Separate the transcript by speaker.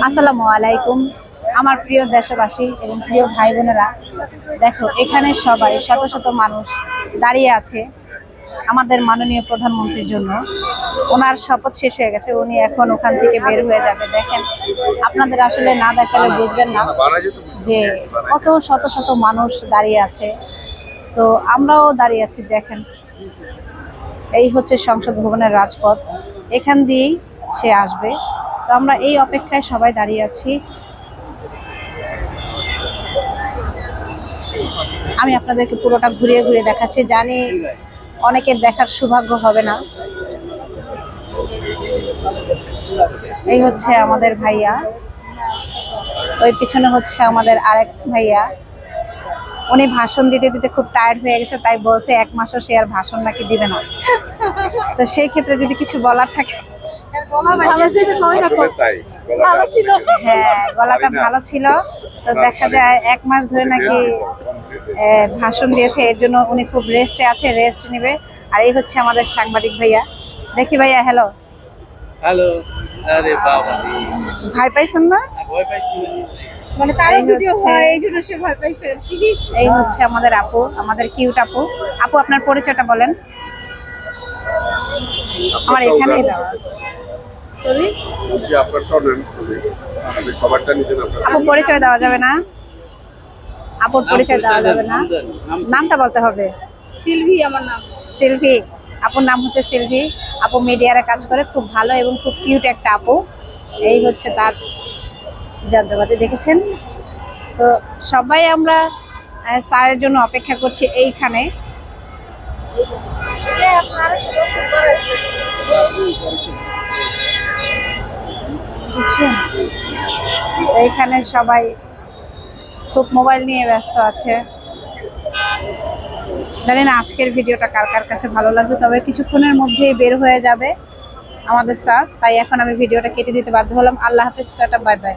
Speaker 1: আসসালামু আলাইকুম আমার প্রিয় দেশবাসী এবং প্রিয় ভাই বোনেরা, দেখো এখানে সবাই শত শত মানুষ দাঁড়িয়ে আছে আমাদের মাননীয় প্রধানমন্ত্রীর জন্য। ওনার শপথ শেষ হয়ে গেছে, উনি এখন ওখান থেকে বের হয়ে যাবে। দেখেন, আপনাদের আসলে না দেখালে বুঝবেন না যে কত শত শত মানুষ দাঁড়িয়ে আছে। তো আমরাও দাঁড়িয়ে আছি। দেখেন, এই হচ্ছে সংসদ ভবনের রাজপথ, এখান দিয়েই সে আসবে। তো আমরা এই অপেক্ষায় সবাই দাঁড়িয়ে আছি। আমি আপনাদেরকে পুরোটা ঘুরিয়ে ঘুরিয়ে দেখাচ্ছি, জানি অনেকের দেখার সৌভাগ্য হবে না। এই হচ্ছে আমাদের ভাইয়া, ওই পিছনে হচ্ছে আমাদের আরেক ভাইয়া। উনি ভাষণ দিতে দিতে খুব টায়ার্ড হয়ে গেছে, তাই বলছে 1 মাসও সে আর ভাষণ নাকি দিবে না। তো সেই ক্ষেত্রে যদি কিছু বলার থাকে। হ্যাঁ, গলাটা ভালো ছিল। তো দেখা যায় 1 মাস ধরে নাকি ভাষণ দিয়েছে, এর জন্য উনি খুব রেস্টে আছে, রেস্ট নেবে। আর এই হচ্ছে আমাদের সাংবাদিক ভাইয়া। দেখি ভাইয়া, হ্যালো
Speaker 2: হ্যালো। আরে বাবা,
Speaker 1: ভয় পাইছেন না?
Speaker 2: ভয় পাইছি
Speaker 1: মানে তার ভিডিও হয় এইজন্য সে ভয় পাইছে। এই হচ্ছে আমাদের আপু, আমাদের কিউট আপু। আপু, আপনার পরিচয়টা বলেন। আমার এখানেই দেওয়া আছে। সরি,
Speaker 3: বলছি আপনারটাও নেন, সরি আমি সবারটা নিচে না।
Speaker 1: আপু পরিচয় দেওয়া যাবে না? আপুর পরিচয় দেওয়া যাবে না, নামটা বলতে হবে।
Speaker 4: সিলভি আমার নাম।
Speaker 1: সিলভি, আপুর নাম হচ্ছে সিলভি। আপু মিডিয়ারে কাজ করে, খুব ভালো এবং খুব কিউট একটা আপু। এই হচ্ছে তার যন্ত্রপাতি, দেখেছেন তো। সবাই আমরা স্যারের জন্য অপেক্ষা করছি এইখানে। বুঝছেন, এইখানে সবাই খুব মোবাইল নিয়ে ব্যস্ত আছে। জানি না আজকের ভিডিওটা কার কার কাছে ভালো লাগবে, তবে কিছুক্ষণের মধ্যেই বের হয়ে যাবে আমাদের স্যার, তাই এখন আমি ভিডিওটা কেটে দিতে বাধ্য হলাম। আল্লাহ হাফেজ, টাটা, বাই বাই।